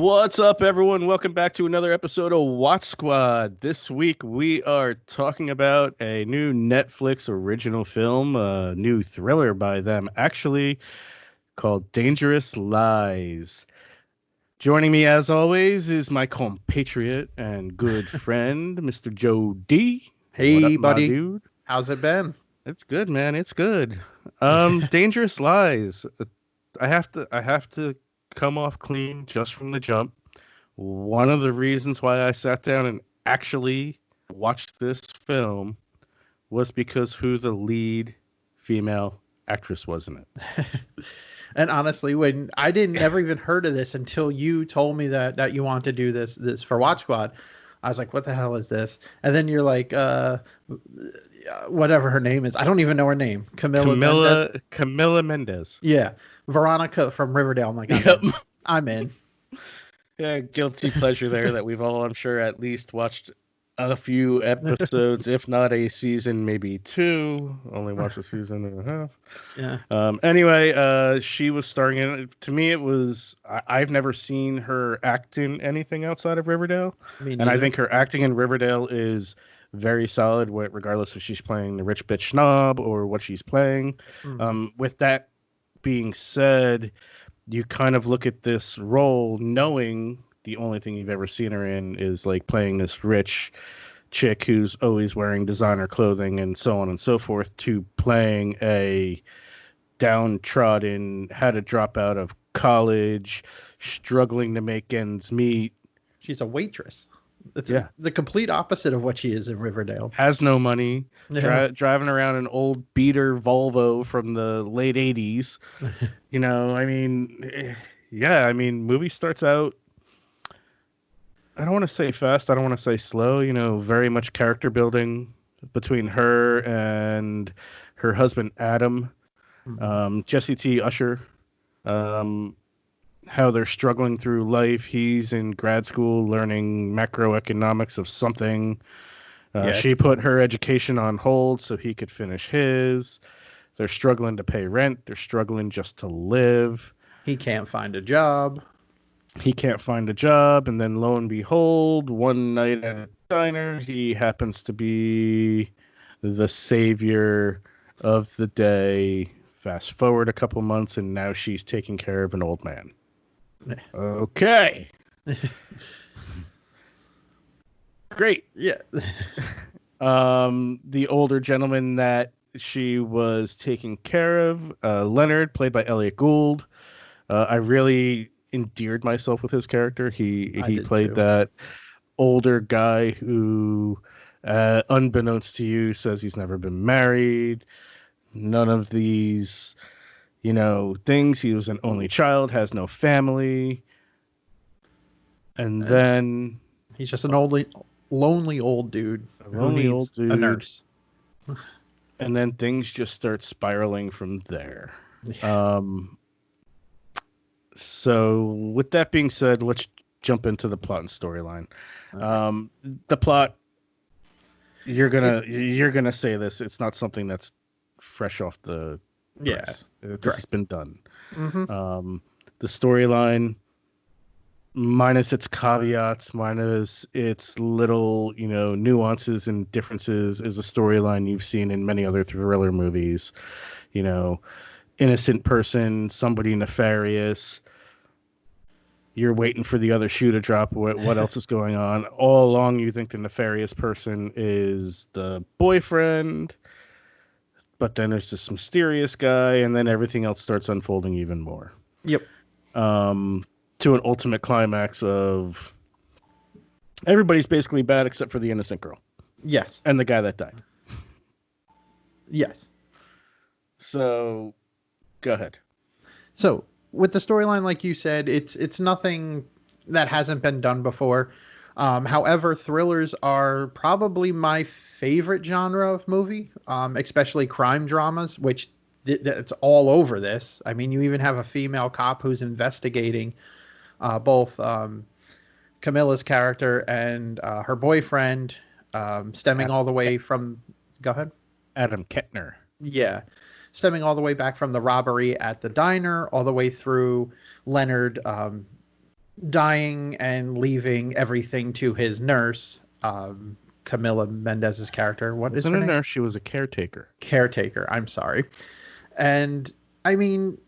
What's up, everyone? Welcome back to another episode of Watch Squad. This week we are talking about a new Netflix original film, a new thriller by them, actually, called Dangerous Lies. Joining me, as always, is my compatriot and good friend, Mr. Joe D. What Hey, up, my buddy. dude? How's it been? It's good, man. It's good. Dangerous Lies. I have to come off clean just from the jump. One of the reasons why I sat down and actually watched this film was because who the lead female actress was in it. And honestly, when I didn't never even heard of this until you told me that you want to do this for Watch Squad, I was like, "What the hell is this?" And then you're like, whatever her name is, I don't even know her name, Camila Mendes. Camila Mendes. Yeah, Veronica from Riverdale. I'm like, I'm Yep. in. I'm in. Yeah, guilty pleasure there that we've all, I'm sure, at least watched a few episodes, if not a season, maybe two. Only watched a season and a half. Yeah, Anyway, she was starring in it. To me, it was I've never seen her act in anything outside of Riverdale, me and I neither. think her acting in Riverdale is very solid, regardless if she's playing the rich bitch snob or what she's playing. Hmm. With that being said, you kind of look at this role knowing the only thing you've ever seen her in is like playing this rich chick who's always wearing designer clothing and so on and so forth, to playing a downtrodden, had to drop out of college, struggling to make ends meet. She's a waitress. It's Yeah. the complete opposite of what she is in Riverdale. Has no money, Yeah. driving around an old beater Volvo from the late 80s. Yeah, I mean, movie starts out, I don't want to say fast, I don't want to say slow, very much character building between her and her husband, Adam, Mhm. Jesse T. Usher. Um, how they're struggling through life. He's in grad school learning macroeconomics of something. Yeah, She put her education on hold so he could finish his. They're struggling to pay rent. They're struggling just to live. he can't find a job. He can't find a job. And then lo and behold, one night at a diner, he happens to be the savior of the day. Fast forward a couple months, and now she's taking care of an old man. Okay. Great. Yeah. The older gentleman that she was taking care of, Leonard, played by Elliot Gould. I really endeared myself with his character. He I he did played too. that older guy who, unbeknownst to you, says he's never been married. None of these, things. He was an only child, has no family, and And then he's just an lonely old dude a who lonely old needs a dude, nurse. and then things just start spiraling from there. Yeah. Um, so with that being said, let's jump into the plot and storyline. All right. Um, the plot, you're It, gonna say this. It's not something that's fresh off the yeah. press. This has Correct. been done. Hmm. Um, the storyline, minus its caveats, minus its little, nuances and differences, is a storyline you've seen in many other thriller movies. You know, innocent person, somebody nefarious. You're waiting for the other shoe to drop. What else is going on? All along, you think the nefarious person is the boyfriend, but then there's this mysterious guy, and then everything else starts unfolding even more. Yep. Um, to an ultimate climax of everybody's basically bad except for the innocent girl Yes. and the guy that died. Yes. So, go ahead. So with the storyline, like you said, it's nothing that hasn't been done before. However, thrillers are probably my favorite genre of movie, especially crime dramas, which it's all over this. I mean, you even have a female cop who's investigating both Camilla's character and her boyfriend, stemming Adam, all the way Ket- from. Go ahead. Adam Kettner. Yeah, stemming all the way back from the robbery at the diner, all the way through Leonard dying and leaving everything to his nurse, Camila Mendes's character. What is Wasn't her a name? nurse, she was a caretaker. Caretaker. I'm sorry. And I mean,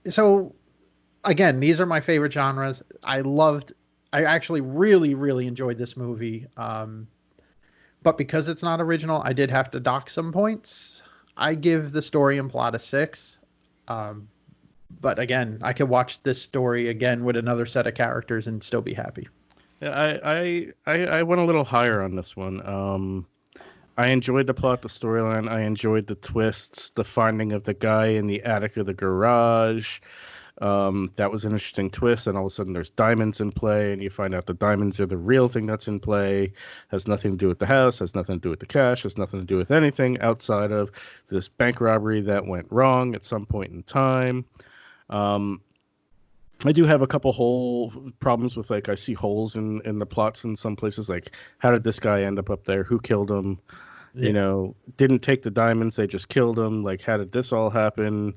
so again, these are my favorite genres. I actually really, really enjoyed this movie. But because it's not original, I did have to dock some points. I give the story and plot a 6. Um, but again, I could watch this story again with another set of characters and still be happy. Yeah, I went a little higher on this one. I enjoyed the plot, the storyline. I enjoyed the twists, the finding of the guy in the attic of the garage. That was an interesting twist, and all of a sudden there's diamonds in play, and you find out the diamonds are the real thing that's in play. Has nothing to do with the house, has nothing to do with the cash, has nothing to do with anything outside of this bank robbery that went wrong at some point in time. Um, I do have a couple hole problems with, like, I see holes in the plots in some places. Like, how did this guy end up there? Who killed him? You Yeah. know, didn't take the diamonds, they just killed him. Like, how did this all happen?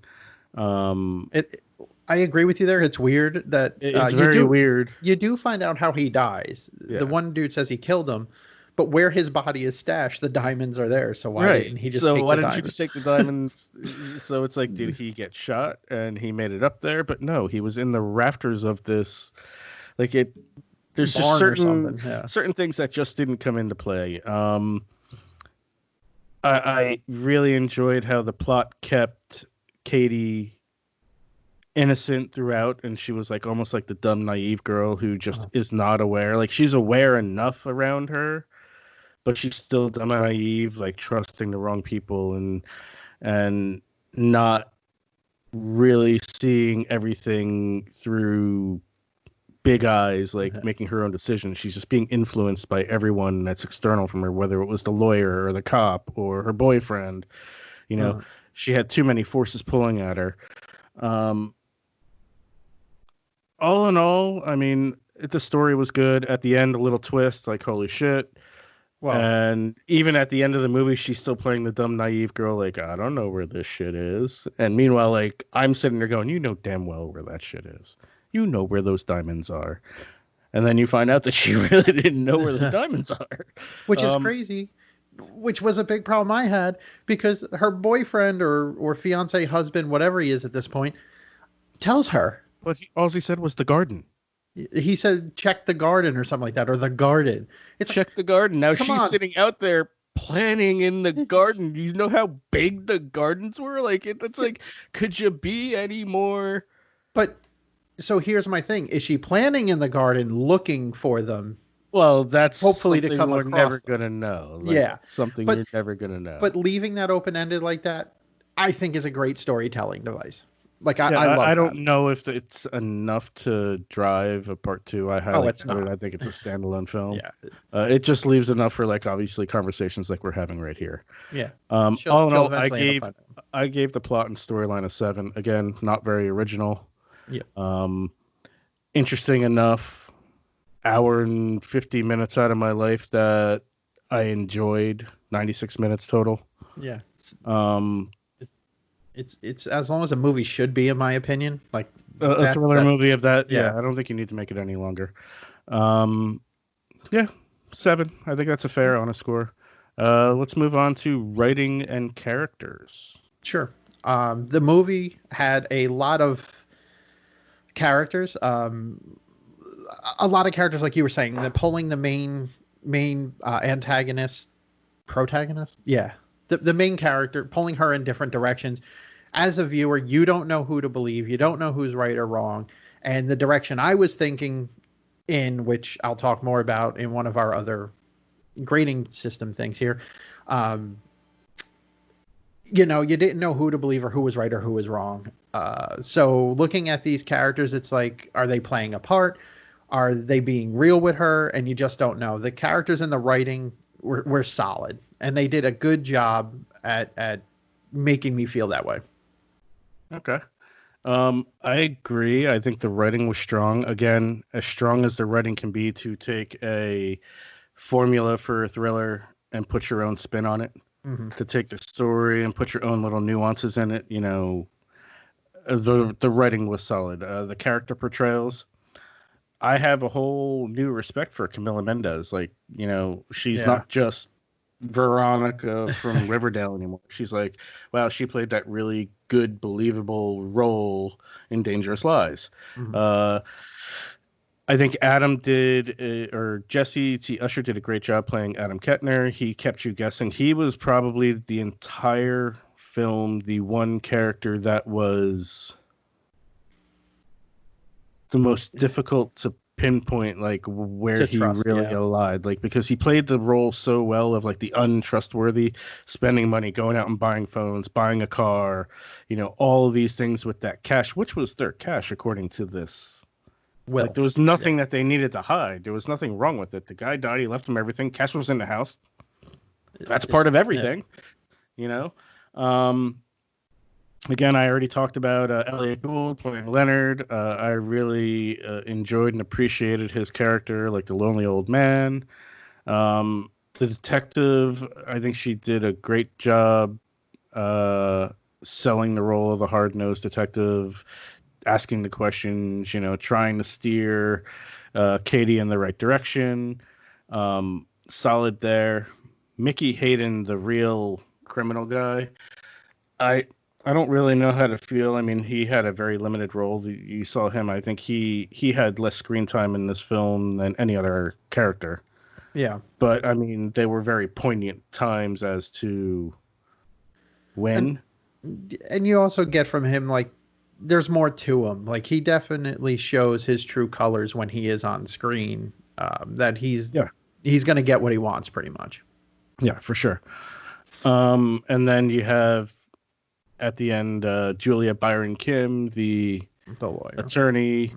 Um, It I agree with you there. It's weird that it's very weird. you do find out how he dies. The Yeah. one dude says he killed him, but where his body is stashed, the diamonds are there. So why Right. didn't he just So take why the didn't you just diamonds? take the diamonds? So it's like, did he get shot and he made it up there? But no, he was in the rafters of this. Like, it. There's just Barn or certain something. Yeah. certain things that just didn't come into play. I really enjoyed how the plot kept Katie innocent throughout, and she was like almost like the dumb naive girl who just Oh, is not aware. Like, she's aware enough around her, but she's still dumb and naive, like trusting the wrong people and not really seeing everything through big eyes, like yeah. making her own decisions. She's just being influenced by everyone that's external from her, whether it was the lawyer or the cop or her boyfriend. You know, Uh, she had too many forces pulling at her. Um, all in all, I mean, the story was good. At the end, a little twist, like, holy shit. well, And even at the end of the movie, she's still playing the dumb, naive girl, like, I don't know where this shit is. And meanwhile, like, I'm sitting there going, you know damn well where that shit is. You know where those diamonds are. And then you find out that she really didn't know where the diamonds are. which is Um, crazy, which was a big problem I had because her boyfriend or fiance, husband, whatever he is at this point, tells her. but all he said was the garden. He said, check the garden or something like that, or the garden. It's like, Check the garden. Now come she's on. sitting out there planning in the garden. You know how big the gardens were? Like, it's like, could you be any more? But so here's my thing. Is she planning in the garden looking for them, Well, that's hopefully to something come we're across never them? gonna know. Like, Yeah. that's something But you're never gonna know. but leaving that open ended like that, I think is a great storytelling device. Like Yeah, I I love that. don't know if it's enough to drive a part two. I Oh, highly it's doubt it. not. I think it's a standalone film. Yeah. It just leaves enough for, like, obviously conversations like we're having right here. Yeah. All in She'll all, eventually end up finding them. I gave the plot and storyline a 7. Again, not very original. Yeah. Um, Interesting enough. Hour and 50 minutes out of my life that I enjoyed. 96 minutes total. Yeah. Um, It's as long as a movie should be, in my opinion. Like a thriller that movie of that. yeah. Yeah, I don't think you need to make it any longer. Um, yeah, 7. I think that's a fair, honest score. Let's move on to writing and characters. Sure. The movie had a lot of characters. A lot of characters, like you were saying, that pulling the main antagonist, protagonist. Yeah, the main character, pulling her in different directions. As a viewer, you don't know who to believe. You don't know who's right or wrong. And the direction I was thinking in, which I'll talk more about in one of our other grading system things here. Um, you didn't know who to believe or who was right or who was wrong. So looking at these characters, it's like, are they playing a part? Are they being real with her? And you just don't know. The characters and the writing were solid, and they did a good job at making me feel that way. Okay. I agree. I think the writing was strong. Again, as strong as the writing can be to take a formula for a thriller and put your own spin on it, Mm-hmm. to take the story and put your own little nuances in it. You know, the writing was solid. The character portrayals, I have a whole new respect for Camila Mendes. Like, she's Yeah. not just Veronica from Riverdale anymore. She's like, wow, she played that really good, believable role in Dangerous Lies. Mhm. Uh, I think Adam did, or Jesse T. Usher did a great job playing Adam Kettner. He kept you guessing. He was probably the entire film the one character that was the most difficult to pinpoint, like where To he trust, really yeah. allied, like because he played the role so well of like the untrustworthy, spending money, going out and buying phones, buying a car, all of these things with that cash, which was their cash according to this. Like Will. there was Yeah. nothing that they needed to hide. There was nothing wrong with it. The guy died. He left him everything. Cash was in the house. That's part It's of yeah. everything, you know. Um, Again, I already talked about Elliot Gould playing Leonard. I really enjoyed and appreciated his character, like the lonely old man. The detective, I think she did a great job uh, selling the role of the hard-nosed detective, asking the questions, trying to steer Katie in the right direction. Solid there. Mickey Hayden, the real criminal guy. I I don't really know how to feel. I mean, he had a very limited role. You saw him. I think he had less screen time in this film than any other character. Yeah. But I mean, they were very poignant times as to And when. and you also get from him like there's more to him. Like he definitely shows his true colors when he is on screen. That Yeah, he's going to get what he wants pretty much. yeah, for sure. And then you have at the end Julia Byron Kim, the The lawyer. attorney,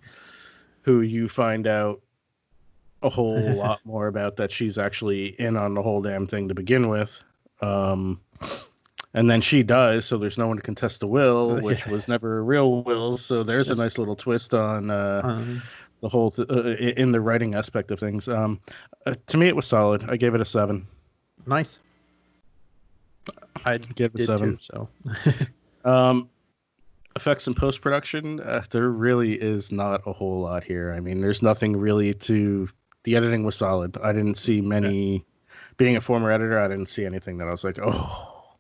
who you find out a whole lot more about that she's actually in on the whole damn thing to begin with. Um, and then she dies, so there's no one to contest the will, which Yeah. was never a real will. So there's a nice little twist on Um, the whole in the writing aspect of things. To me, it was solid. I gave it a 7. nice. I I gave it a did 7. too. So Um, Effects and post production, there really is not a whole lot here. I mean, there's nothing really to. The editing was solid. I didn't see yeah. many. Being a former editor, I didn't see anything that I was like, oh,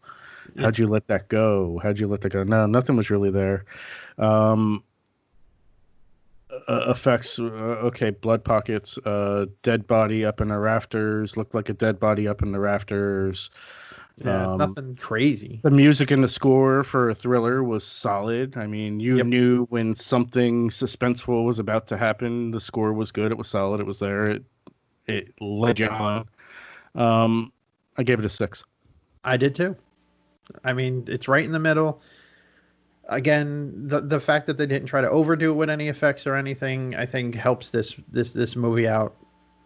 Yeah. how'd you let that go? How'd you let that go? No, nothing was really there. Um, Effects, okay, blood pockets, dead body up in the rafters, looked like a dead body up in the rafters. Yeah. Um, Nothing crazy. The music and the score for a thriller was solid. I mean, you Yep. knew when something suspenseful was about to happen. The score was good. It was solid. It was there. It led you on. Um, I gave it a 6. I did too. I mean, it's right in the middle. Again, the fact that they didn't try to overdo it with any effects or anything, I think helps this movie out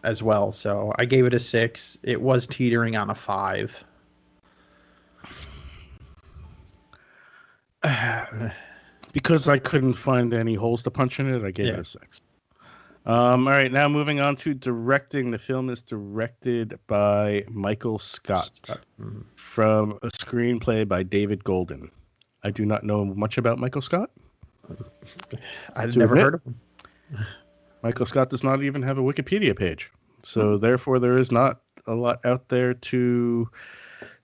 as well. So I gave it a 6. It was teetering on a 5. Because I couldn't find any holes to punch in it, I gave it Yeah. a 6. All right, now moving on to directing. The film is directed by Michael Scott Mhm. from a screenplay by David Golden. I do not know much about Michael Scott, I'd to never admit. heard of him. Michael Scott does not even have a Wikipedia page. So Hmm. therefore there is not a lot out there to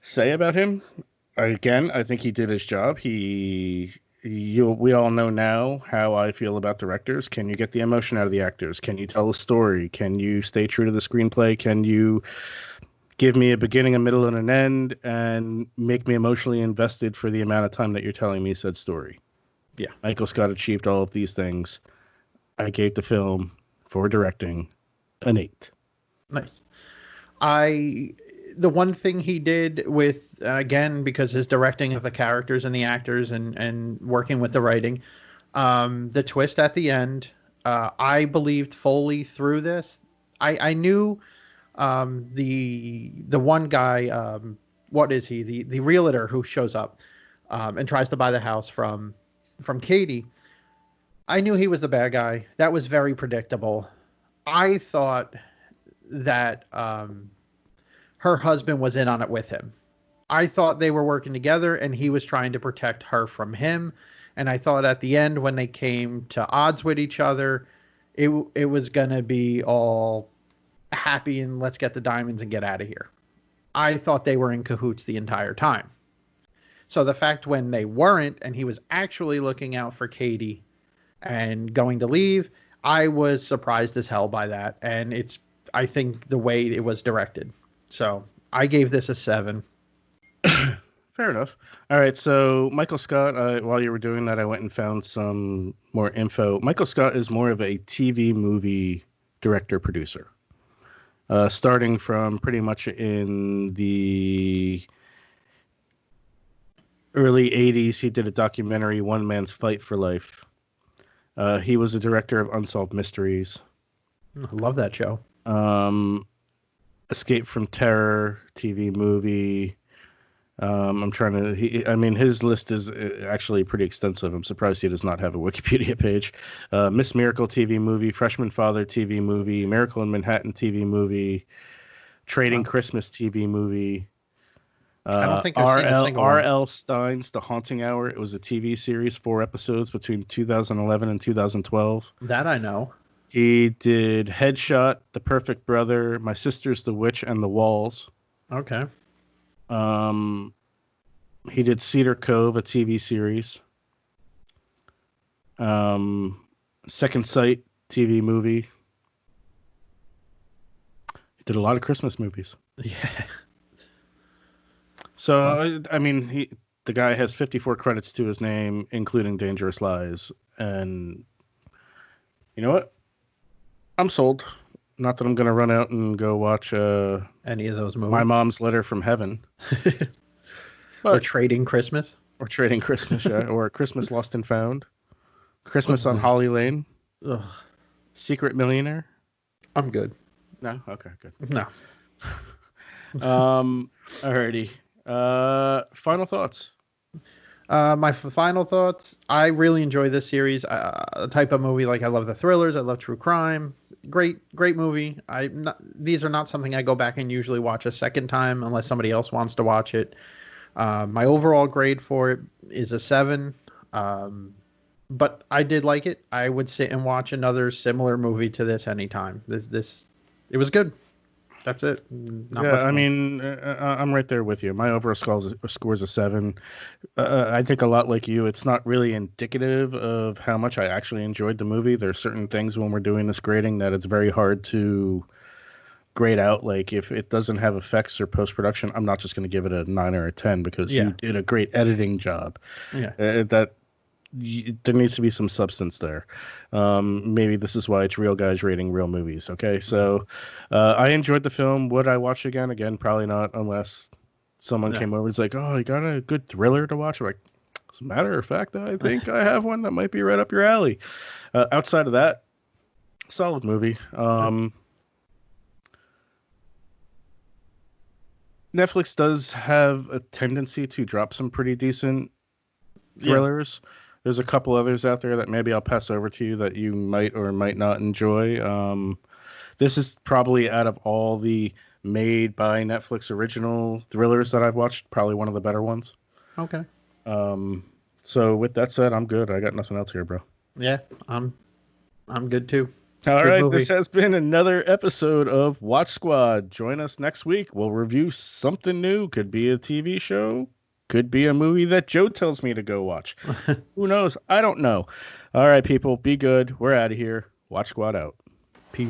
say about him. Again, I think he did his job. We all know now how I feel about directors. Can you get the emotion out of the actors? Can you tell a story? Can you stay true to the screenplay? Can you give me a beginning, a middle, and an end and make me emotionally invested for the amount of time that you're telling me said story? Yeah. Michael Scott achieved all of these things. I gave the film for directing an 8. Nice. I the one thing he did with again because his directing of the characters and the actors and working with the writing, the twist at the end, I believed fully through this. I knew the one guy, what is he, the realtor who shows up and tries to buy the house from Katie. I knew he was the bad guy. That was very predictable. I thought that her husband was in on it with him. I thought they were working together and he was trying to protect her from him. And I thought at the end, when they came to odds with each other, it was gonna be all happy and let's get the diamonds and get out of here. I thought they were in cahoots the entire time. So the fact when they weren't and he was actually looking out for Katie and going to leave, I was surprised as hell by that. And it's, I think, the way it was directed. So I gave this a 7. Fair enough. All right, so Michael Scott, while you were doing that, I went and found some more info. Michael Scott is more of a TV movie director producer. Starting from pretty much in the early 80s, he did a documentary, One Man's Fight for Life. He was a director of Unsolved Mysteries. I love that show. Escape from Terror TV movie. I'm trying to. I mean, his list is actually pretty extensive. I'm surprised he does not have a Wikipedia page. Miss Miracle TV movie, Freshman Father TV movie, Miracle in Manhattan TV movie, Trading Christmas TV movie. I don't think I've seen a single one. R.L. Stein's The Haunting Hour. It was a TV series, 4 episodes between 2011 and 2012. That I know. He did Headshot, The Perfect Brother, My Sister's the Witch, and The Walls. Okay. He did Cedar Cove, a TV series. Second Sight TV movie. He did a lot of Christmas movies. Yeah. So, I mean, the guy has 54 credits to his name, including Dangerous Lies. And you know what? I'm sold. Not that I'm going to run out and go watch any of those movies. My Mom's Letter from Heaven. Or Trading Christmas. Or Trading Christmas, yeah. Or Christmas Lost and Found. Christmas on Holly Lane. Ugh. Secret Millionaire. I'm good. No? Okay, good. No. Alrighty. Final thoughts. My final thoughts. I really enjoy this series. A type of movie, like I love the thrillers. I love true crime. Great movie. These are not something I go back and usually watch a second time unless somebody else wants to watch it. My overall grade for it is a 7. But I did like it. I would sit and watch another similar movie to this anytime. It was good. That's it. I mean, I'm right there with you. My overall score is a 7. I think a lot like you, it's not really indicative of how much I actually enjoyed the movie. There are certain things when we're doing this grading that it's very hard to grade out. Like if it doesn't have effects or post-production, I'm not just going to give it a 9 or a 10 because you did a great editing job. Yeah. There needs to be some substance there. Maybe this is why it's real guys rating real movies. Okay, so I enjoyed the film. Would I watch again? Again, probably not, unless someone came over and was like, "Oh, you got a good thriller to watch?" I'm like, as a matter of fact, I think I have one that might be right up your alley. Outside of that, solid movie. Netflix does have a tendency to drop some pretty decent thrillers. Yeah. There's a couple others out there that maybe I'll pass over to you that you might or might not enjoy. This is probably, out of all the made by Netflix original thrillers that I've watched, probably one of the better ones. Okay. So with that said, I'm good. I got nothing else here, bro. Yeah, I'm good too. All right, this has been another episode of Watch Squad. Join us next week. We'll review something new. Could be a TV show. Could be a movie that Joe tells me to go watch. Who knows? I don't know. All right, people, be good. We're out of here. Watch Squad out. Peace.